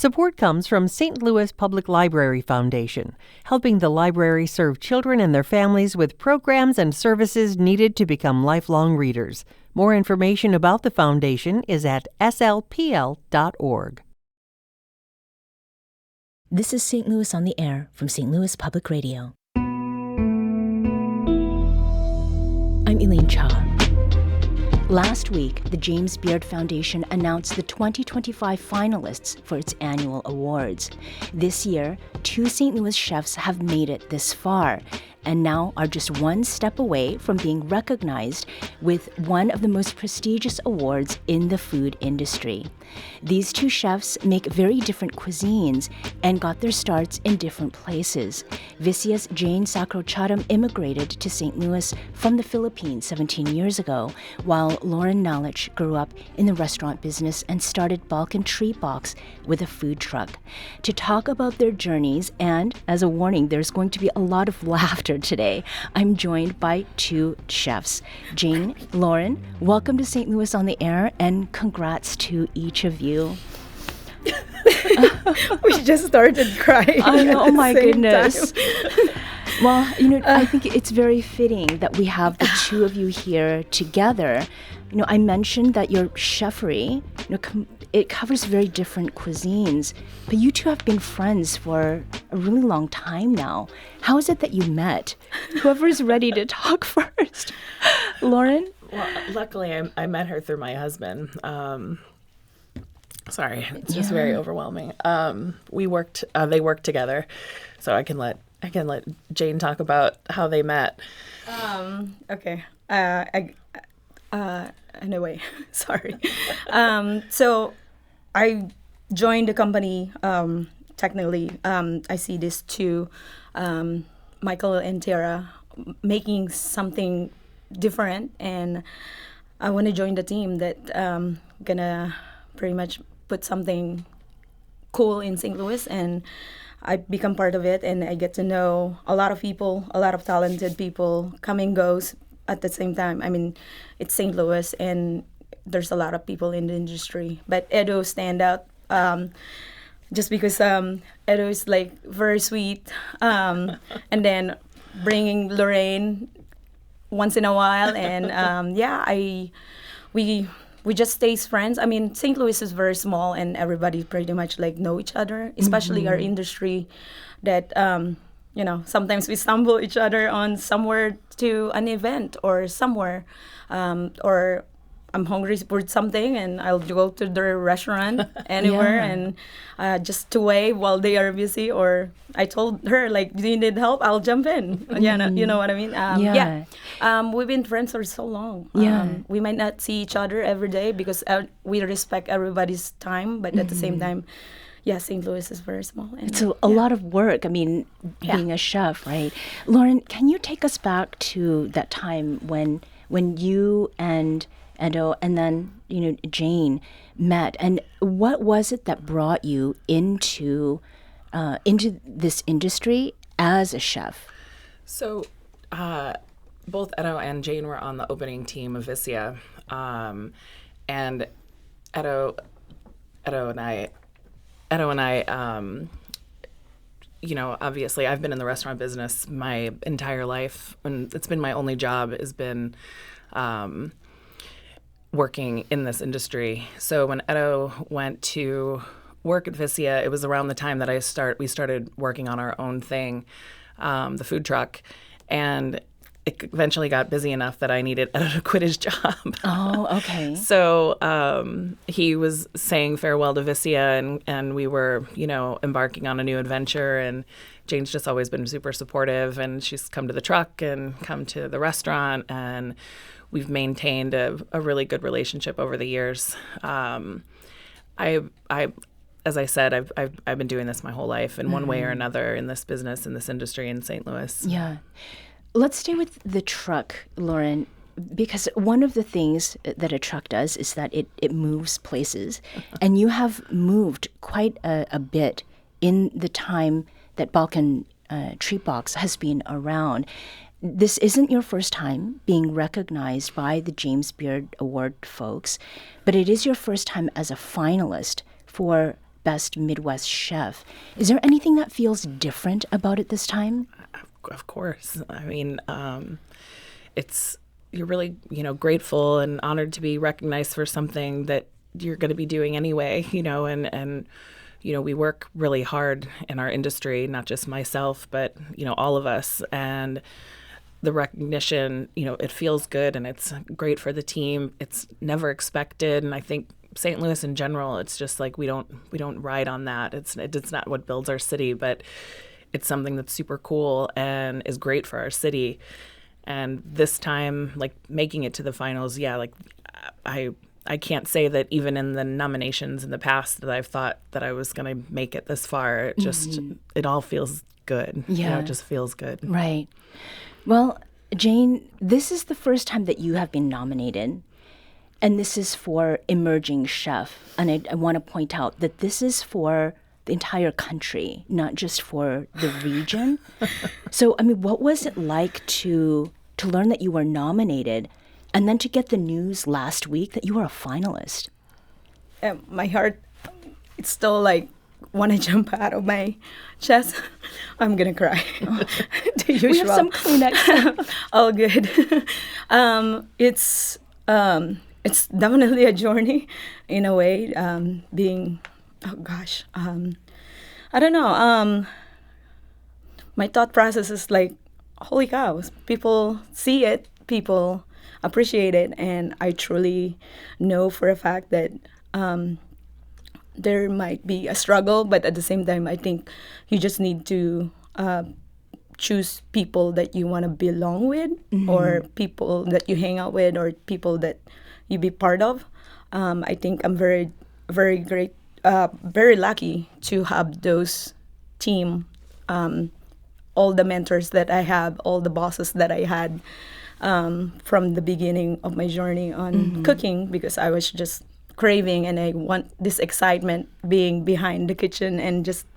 Support comes from St. Louis Public Library Foundation, helping the library serve children and their families with programs and services needed to become lifelong readers. More information about the foundation is at slpl.org. This is St. Louis on the Air from St. Louis Public Radio. I'm Elaine Cha. Last week, the James Beard Foundation announced the 2025 finalists for its annual awards. This year, 2 St. Louis chefs have made it this far, and now are just one step away from being recognized with one of the most prestigious awards in the food industry. These 2 chefs make very different cuisines and got their starts in different places. Vicia's Jane Sacro Chatham immigrated to St. Louis from the Philippines 17 years ago, while Loryn Nalic grew up in the restaurant business and started Balkan Treat Box with a food truck. To talk about their journeys, and as a warning, there's going to be a lot of laughter today, I'm joined by 2 chefs. Jane, Loryn, welcome to St. Louis on the Air, and congrats to each of you. We just started crying. I know, oh my goodness. Well, I think it's very fitting that we have the 2 of you here together. I mentioned that your chefery, it covers very different cuisines, but you 2 have been friends for a really long time now. How is it that you met? Whoever's ready to talk first. Loryn? Well, luckily, I met her through my husband. Sorry, it's just very overwhelming. They worked together, so I can let Jane talk about how they met. Okay. Anyway, sorry. So I joined the company. Technically, I see these 2, Michael and Tara, making something different, and I want to join the team that gonna pretty much put something cool in St. Louis, and I become part of it, and I get to know a lot of people, a lot of talented people, come and goes at the same time. I mean, it's St. Louis, and there's a lot of people in the industry, but Edo stand out just because Edo is like very sweet, and then bringing Loryn once in a while, and we just stay friends. I mean, St. Louis is very small, and everybody pretty much like know each other, especially our industry that, sometimes we stumble each other on somewhere to an event or somewhere, or I'm hungry for something and I'll go to their restaurant anywhere and just to wave while they are busy. Or I told her, like, do you need help? I'll jump in. You know what I mean? We've been friends for so long. We might not see each other every day because we respect everybody's time, but at the same time, St. Louis is very small. And it's a lot of work. I mean, being a chef, right? Loryn, can you take us back to that time when you and Edo and then, Jane met, and what was it that brought you into this industry as a chef? So, both Edo and Jane were on the opening team of Vicia, and Edo and I, obviously I've been in the restaurant business my entire life, and it's been my only job has been working in this industry. So when Edo went to work at Vicia, it was around the time that we started working on our own thing, the food truck, and it eventually got busy enough that I needed Edo to quit his job. Oh, okay. So he was saying farewell to Vicia, and we were, embarking on a new adventure, and Jane's just always been super supportive, and she's come to the truck and come to the restaurant, and we've maintained a really good relationship over the years. As I said, I've been doing this my whole life in one way or another in this business, in this industry in St. Louis. Yeah. Let's stay with the truck, Loryn, because one of the things that a truck does is that it moves places, and you have moved quite a bit in the time that Balkan Treat Box has been around. This isn't your first time being recognized by the James Beard Award folks, but it is your first time as a finalist for Best Midwest Chef. Is there anything that feels different about it this time? Of course. I mean, you're really, grateful and honored to be recognized for something that you're going to be doing anyway, and we work really hard in our industry, not just myself, but, all of us. And the recognition, it feels good and it's great for the team. It's never expected. And I think St. Louis in general, it's just like we don't ride on that. It's not what builds our city, but it's something that's super cool and is great for our city. And this time, like making it to the finals, I can't say that even in the nominations in the past that I've thought that I was going to make it this far. It just, it all feels good. Yeah. It just feels good. Right. Well, Jane, this is the first time that you have been nominated, and this is for Emerging Chef. And I want to point out that this is for the entire country, not just for the region. So, I mean, what was it like to learn that you were nominated and then to get the news last week that you were a finalist? My heart, it's still like want to jump out of my chest. I'm gonna cry. The usual. We have some Kleenex. All good. It's definitely a journey, in a way. I don't know. My thought process is like, holy cows! People see it, people appreciate it, and I truly know for a fact that there might be a struggle, but at the same time, I think you just need to choose people that you want to belong with, or people that you hang out with, or people that you be part of. I think I'm very, very great, very lucky to have those team, all the mentors that I have, all the bosses that I had from the beginning of my journey on cooking, because I was just craving and I want this excitement being behind the kitchen and just,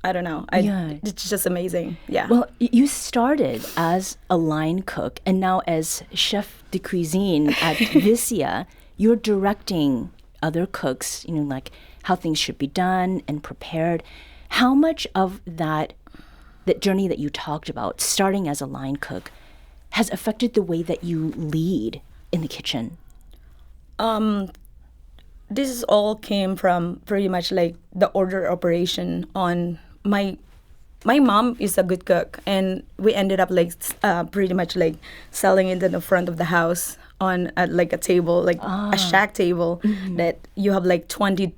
I don't know. It's just amazing. Yeah. Well, you started as a line cook and now as chef de cuisine at Vicia, you're directing other cooks, like how things should be done and prepared. How much of that journey that you talked about, starting as a line cook, has affected the way that you lead in the kitchen? This is all came from pretty much like the order operation on my mom is a good cook, and we ended up like pretty much like selling it in the front of the house on like a table, like a shack table that you have like 20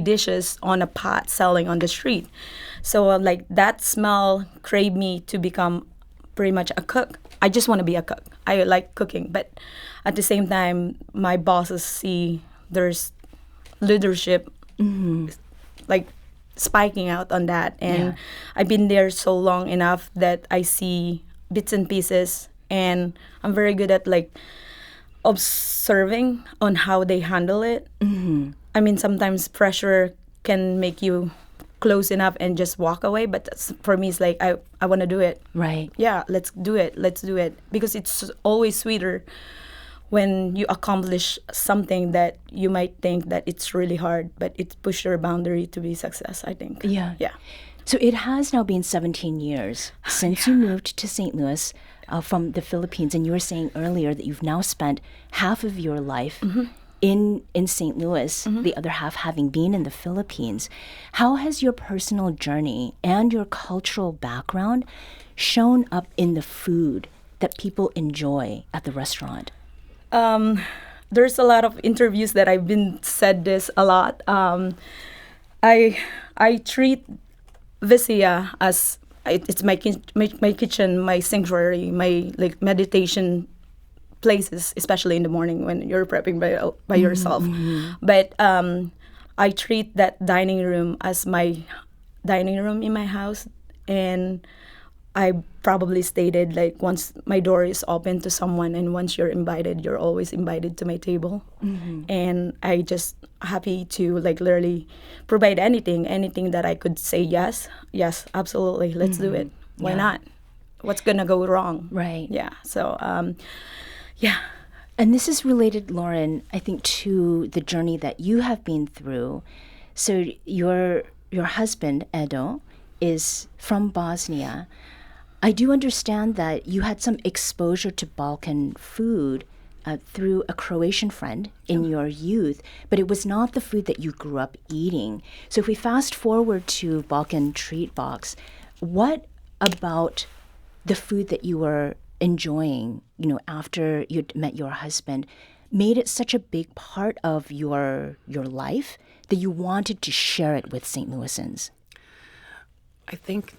dishes on a pot selling on the street. So like that smell craved me to become pretty much a cook. I just want to be a cook. I like cooking, but at the same time, my bosses see there's leadership like spiking out on that, and I've been there so long enough that I see bits and pieces, and I'm very good at like observing on how they handle it. I mean, sometimes pressure can make you close enough and just walk away, but for me it's like I want to do it. Right. Yeah, let's do it, because it's always sweeter when you accomplish something that you might think that it's really hard, but it pushed your boundary to be success, I think. Yeah. Yeah. So it has now been 17 years since you moved to St. Louis from the Philippines, and you were saying earlier that you've now spent half of your life in St. Louis, the other half having been in the Philippines. How has your personal journey and your cultural background shown up in the food that people enjoy at the restaurant? There's a lot of interviews that I've been said this a lot. I treat Vicia as it's my kitchen, my sanctuary, my like meditation places, especially in the morning when you're prepping by yourself. But I treat that dining room as my dining room in my house, and I probably stated like once my door is open to someone and once you're invited, you're always invited to my table. And I just happy to like literally provide anything that I could say yes, absolutely, let's do it. Why not? What's gonna go wrong? Right. Yeah. So yeah. And this is related, Loryn, I think, to the journey that you have been through, So your husband, Edo, is from Bosnia. I do understand that you had some exposure to Balkan food through a Croatian friend in your youth, but it was not the food that you grew up eating. So if we fast forward to Balkan Treat Box, what about the food that you were enjoying, after you'd met your husband, made it such a big part of your life that you wanted to share it with St. Louisans? I think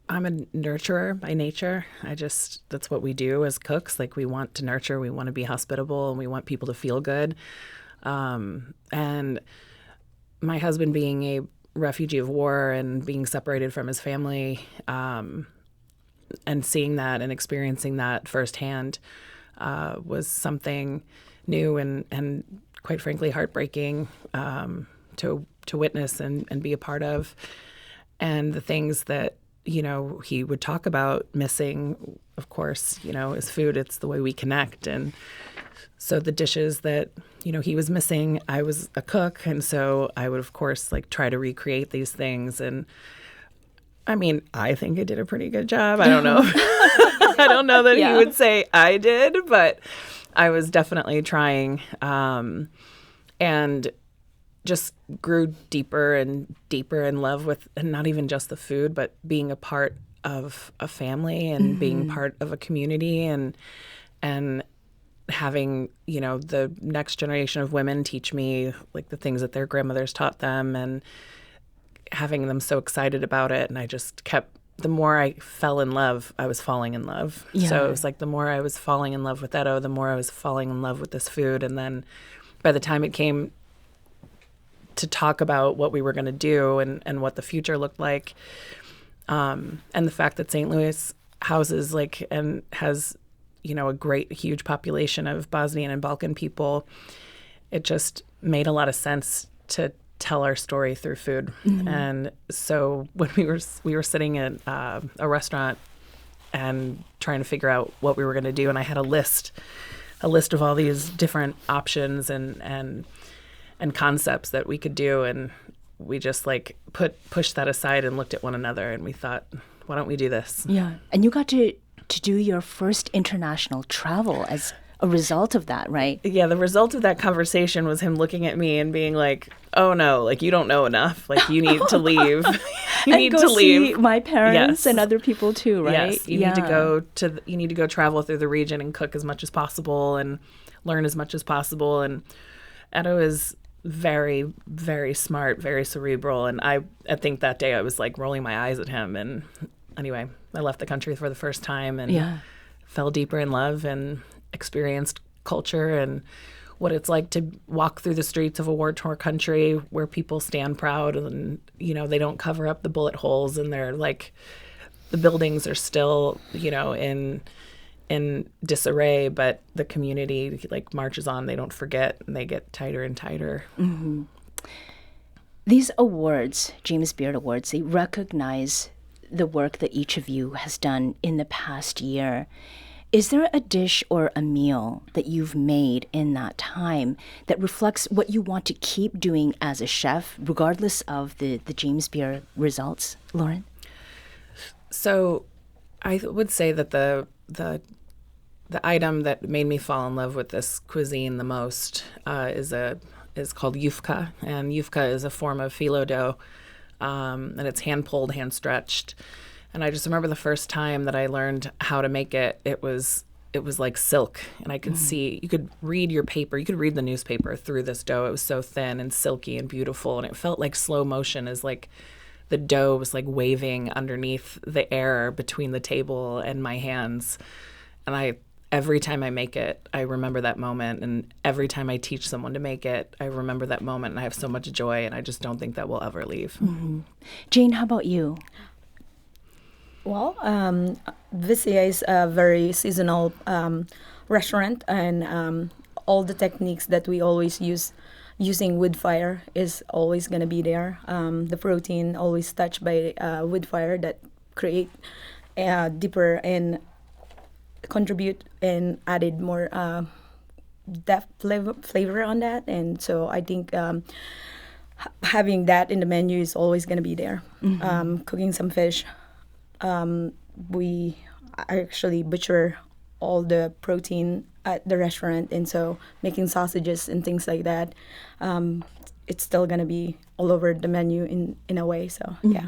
I'm a nurturer by nature. That's what we do as cooks. Like, we want to nurture, we want to be hospitable, and we want people to feel good. And my husband being a refugee of war and being separated from his family, and seeing that and experiencing that firsthand was something new and quite frankly heartbreaking to witness and be a part of. And the things that he would talk about missing, of course, is food. It's the way we connect. And so the dishes that, he was missing, I was a cook. And so I would, of course, try to recreate these things. And I mean, I think I did a pretty good job. I don't know. I don't know that he would say I did, but I was definitely trying. And just grew deeper and deeper in love with, and not even just the food, but being a part of a family and being part of a community, and having, the next generation of women teach me the things that their grandmothers taught them, and having them so excited about it. And I just the more I fell in love, I was falling in love. Yeah. So it was the more I was falling in love with Edo, the more I was falling in love with this food. And then by the time it came to talk about what we were going to do and what the future looked like, and the fact that St. Louis houses and has a great huge population of Bosnian and Balkan people, it just made a lot of sense to tell our story through food. And so when we were sitting at a restaurant and trying to figure out what we were going to do, and I had a list of all these different options and concepts that we could do, and we just pushed that aside and looked at one another, and we thought, why don't we do this? Yeah. And you got to do your first international travel as a result of that, right? Yeah, the result of that conversation was him looking at me and being like, oh no, you don't know enough. You need to leave. You need to leave. See my parents and other people too, right? Yes, you need to go travel through the region and cook as much as possible and learn as much as possible. And Edo is very, very smart, very cerebral. And I think that day I was rolling my eyes at him. And anyway, I left the country for the first time and fell deeper in love and experienced culture and what it's like to walk through the streets of a war-torn country where people stand proud and, they don't cover up the bullet holes, and they're the buildings are still, in disarray, but the community marches on. They don't forget, and they get tighter and tighter. Mm-hmm. These awards, James Beard Awards, they recognize the work that each of you has done in the past year. Is there a dish or a meal that you've made in that time that reflects what you want to keep doing as a chef, regardless of the James Beard results, Loryn? So I would say that the item that made me fall in love with this cuisine the most is called yufka, and yufka is a form of phyllo dough, and it's hand pulled, hand stretched. And I just remember the first time that I learned how to make it. It was like silk, and I could see, you could read your paper, you could read the newspaper through this dough. It was so thin and silky and beautiful, and it felt like slow motion, as the dough was waving underneath the air between the table and my hands. And every time I make it, I remember that moment, and every time I teach someone to make it, I remember that moment, and I have so much joy, and I just don't think that will ever leave. Mm-hmm. Jane, how about you? Well, Vicia is a very seasonal restaurant, and all the techniques that we always using wood fire is always going to be there. The protein always touched by wood fire that create deeper and contribute and added more depth flavor on that, and so I think having that in the menu is always going to be there. Cooking some fish. I actually butcher all the protein at the restaurant, and so making sausages and things like that, it's still going to be all over the menu in a way. So yeah.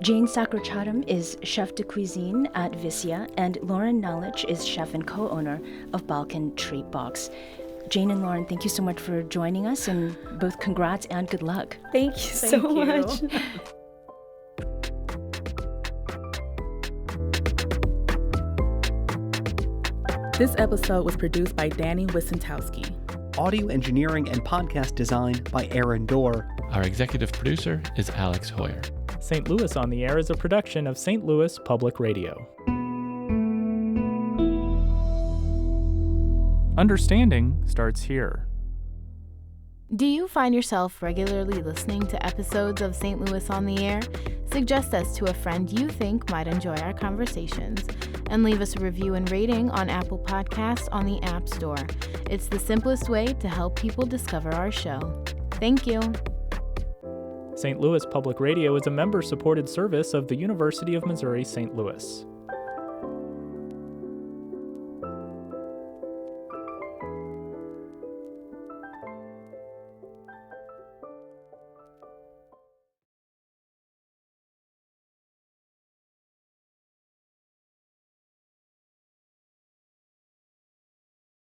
Jane Sacro Chatham is chef de cuisine at Vicia, and Loryn Nalic is chef and co-owner of Balkan Treat Box. Jane and Loryn, thank you so much for joining us, and both congrats and good luck. Thank you so much. This episode was produced by Danny Wissentowski. Audio engineering and podcast design by Aaron Dorr. Our executive producer is Alex Hoyer. St. Louis on the Air is a production of St. Louis Public Radio. Understanding starts here. Do you find yourself regularly listening to episodes of St. Louis on the Air? Suggest us to a friend you think might enjoy our conversations, and leave us a review and rating on Apple Podcasts on the App Store. It's the simplest way to help people discover our show. Thank you. St. Louis Public Radio is a member-supported service of the University of Missouri St. Louis.